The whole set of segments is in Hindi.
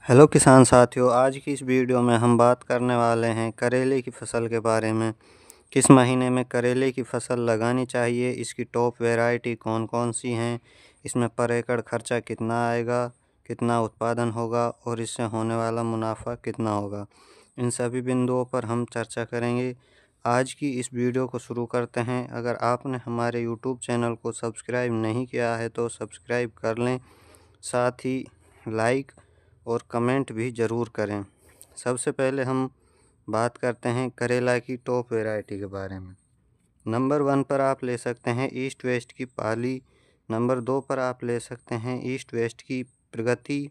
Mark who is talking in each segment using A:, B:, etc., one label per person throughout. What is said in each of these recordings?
A: हेलो किसान साथियों, आज की इस वीडियो में हम बात करने वाले हैं करेले की फसल के बारे में। किस महीने में करेले की फसल लगानी चाहिए, इसकी टॉप वैरायटी कौन कौन सी हैं, इसमें पर एकड़ खर्चा कितना आएगा, कितना उत्पादन होगा और इससे होने वाला मुनाफा कितना होगा, इन सभी बिंदुओं पर हम चर्चा करेंगे। आज की इस वीडियो को शुरू करते हैं। अगर आपने हमारे यूट्यूब चैनल को सब्सक्राइब नहीं किया है तो सब्सक्राइब कर लें, साथ ही लाइक और कमेंट भी ज़रूर करें। सबसे पहले हम बात करते हैं करेला की टॉप वैरायटी के बारे में। नंबर 1 पर आप ले सकते हैं ईस्ट वेस्ट की पाली। नंबर 2 पर आप ले सकते हैं ईस्ट वेस्ट की प्रगति,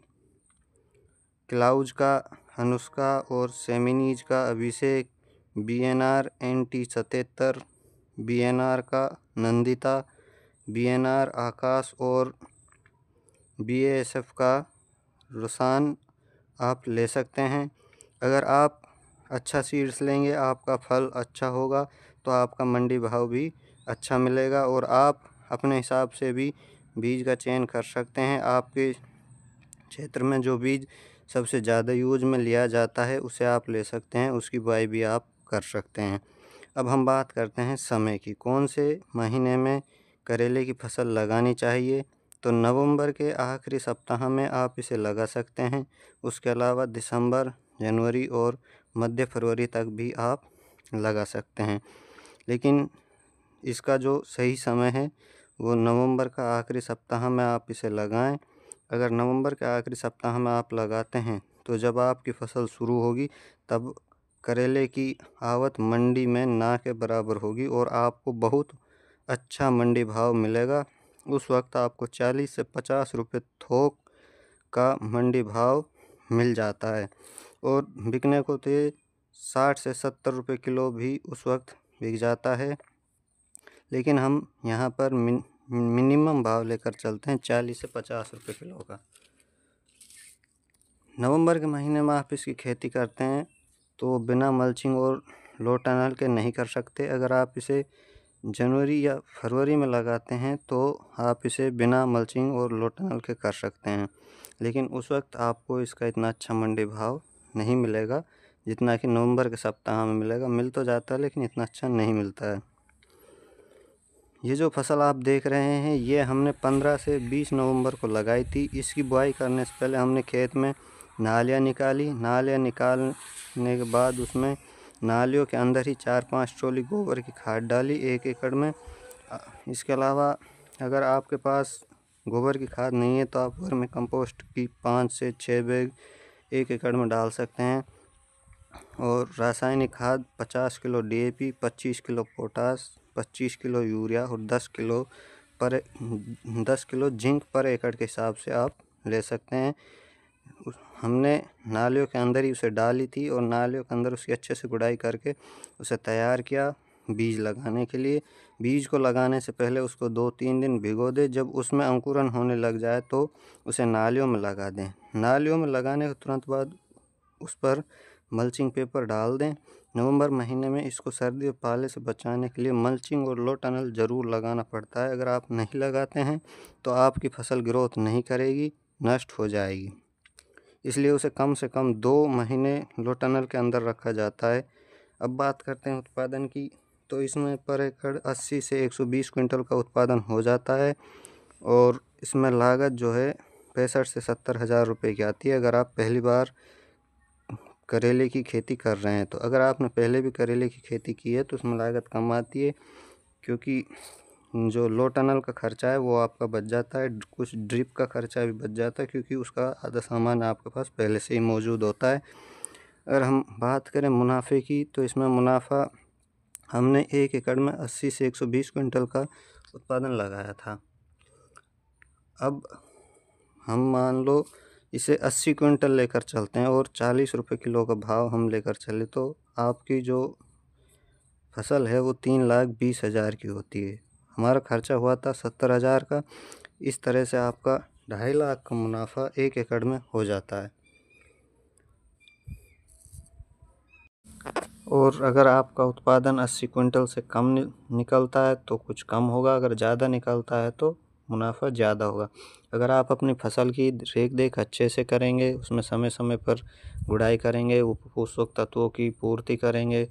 A: क्लाउज का अनुष्का और सेमिनीज का अभिषेक, बीएनआर NT77, बीएनआर का नंदिता, बीएनआर आकाश और BASF का रुसान आप ले सकते हैं। अगर आप अच्छा सीड्स लेंगे, आपका फल अच्छा होगा तो आपका मंडी भाव भी अच्छा मिलेगा और आप अपने हिसाब से भी बीज का चयन कर सकते हैं। आपके क्षेत्र में जो बीज सबसे ज़्यादा यूज में लिया जाता है उसे आप ले सकते हैं, उसकी बुआई भी आप कर सकते हैं। अब हम बात करते हैं समय की, कौन से महीने में करेले की फसल लगानी चाहिए। तो नवंबर के आखिरी सप्ताह में आप इसे लगा सकते हैं। उसके अलावा दिसंबर, जनवरी और मध्य फरवरी तक भी आप लगा सकते हैं, लेकिन इसका जो सही समय है वो नवंबर का आखिरी सप्ताह में आप इसे लगाएं। अगर नवंबर के आखिरी सप्ताह में आप लगाते हैं तो जब आपकी फसल शुरू होगी तब करेले की आवक मंडी में ना के बराबर होगी और आपको बहुत अच्छा मंडी भाव मिलेगा। उस वक्त आपको 40 से 50 रुपये थोक का मंडी भाव मिल जाता है और बिकने को तो 60 से 70 रुपये किलो भी उस वक्त बिक जाता है, लेकिन हम यहाँ पर मिनिमम भाव लेकर चलते हैं 40 से 50 रुपये किलो का। नवंबर के महीने में आप इसकी खेती करते हैं तो बिना मल्चिंग और लो टनल के नहीं कर सकते। अगर आप इसे जनवरी या फरवरी में लगाते हैं तो आप इसे बिना मल्चिंग और लो टनल के कर सकते हैं, लेकिन उस वक्त आपको इसका इतना अच्छा मंडी भाव नहीं मिलेगा जितना कि नवंबर के सप्ताह में मिलेगा। मिल तो जाता है लेकिन इतना अच्छा नहीं मिलता है। ये जो फसल आप देख रहे हैं ये हमने 15 से 20 नवंबर को लगाई थी। इसकी बुआई करने से पहले हमने खेत में नालियाँ निकाली। नालियाँ निकालने के बाद उसमें नालियों के अंदर ही 4-5 ट्रॉली गोबर की खाद डाली 1 एकड़ में। इसके अलावा अगर आपके पास गोबर की खाद नहीं है तो आप वर्मी कंपोस्ट की 5 से 6 बैग 1 एकड़ में डाल सकते हैं और रासायनिक खाद 50 kilo DAP, 25 kilo potash, 25 kilo urea और 10 किलो जिंक पर एकड़ के हिसाब से आप ले सकते हैं। हमने नालियों के अंदर ही उसे डाली थी और नालियों के अंदर उसकी अच्छे से गुड़ाई करके उसे तैयार किया बीज लगाने के लिए। बीज को लगाने से पहले उसको 2-3 दिन भिगो दें। जब उसमें अंकुरन होने लग जाए तो उसे नालियों में लगा दें। नालियों में लगाने के तुरंत बाद उस पर मल्चिंग पेपर डाल दें। नवंबर महीने में इसको सर्दी और पाले से बचाने के लिए मल्चिंग और लो टनल ज़रूर लगाना पड़ता है। अगर आप नहीं लगाते हैं तो आपकी फसल ग्रोथ नहीं करेगी, नष्ट हो जाएगी, इसलिए उसे कम से कम 2 महीने लो टनल के अंदर रखा जाता है। अब बात करते हैं उत्पादन की, तो इसमें पर एकड़ 80 से 120 क्विंटल का उत्पादन हो जाता है और इसमें लागत जो है 65 से 70 हज़ार रुपये की आती है अगर आप पहली बार करेले की खेती कर रहे हैं। तो अगर आपने पहले भी करेले की खेती की है तो उसमें लागत कम आती है, क्योंकि जो लो टनल का खर्चा है वो आपका बच जाता है, कुछ ड्रिप का खर्चा भी बच जाता है क्योंकि उसका आधा सामान आपके पास पहले से ही मौजूद होता है। अगर हम बात करें मुनाफे की तो इसमें मुनाफा हमने 1 एकड़ में 80 से 120 क्विंटल का उत्पादन लगाया था। अब हम मान लो इसे 80 क्विंटल लेकर चलते हैं और 40 रुपये किलो का भाव हम लेकर चले तो आपकी जो फसल है वो 3,20,000 की होती है। हमारा खर्चा हुआ था 70,000 का। इस तरह से आपका 2.5 लाख का मुनाफा 1 एकड़ में हो जाता है। और अगर आपका उत्पादन 80 क्विंटल से कम निकलता है तो कुछ कम होगा, अगर ज़्यादा निकलता है तो मुनाफा ज़्यादा होगा। अगर आप अपनी फसल की रेख देख अच्छे से करेंगे, उसमें समय समय पर गुड़ाई करेंगे, पोषक तत्वों की पूर्ति करेंगे,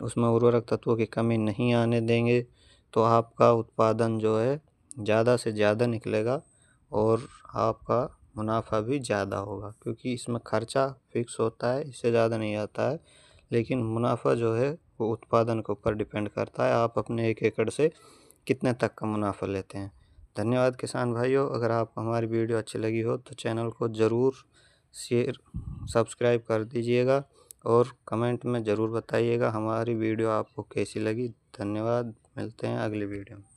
A: उसमें उर्वरक तत्वों की कमी नहीं आने देंगे, तो आपका उत्पादन जो है ज़्यादा से ज़्यादा निकलेगा और आपका मुनाफा भी ज़्यादा होगा, क्योंकि इसमें खर्चा फिक्स होता है, इससे ज़्यादा नहीं आता है। लेकिन मुनाफा जो है वो उत्पादन के ऊपर डिपेंड करता है, आप अपने 1 एकड़ से कितने तक का मुनाफा लेते हैं। धन्यवाद किसान भाइयों। अगर आपको हमारी वीडियो अच्छी लगी हो तो चैनल को ज़रूर शेयर सब्सक्राइब कर दीजिएगा और कमेंट में ज़रूर बताइएगा हमारी वीडियो आपको कैसी लगी। धन्यवाद, मिलते हैं अगली वीडियो में।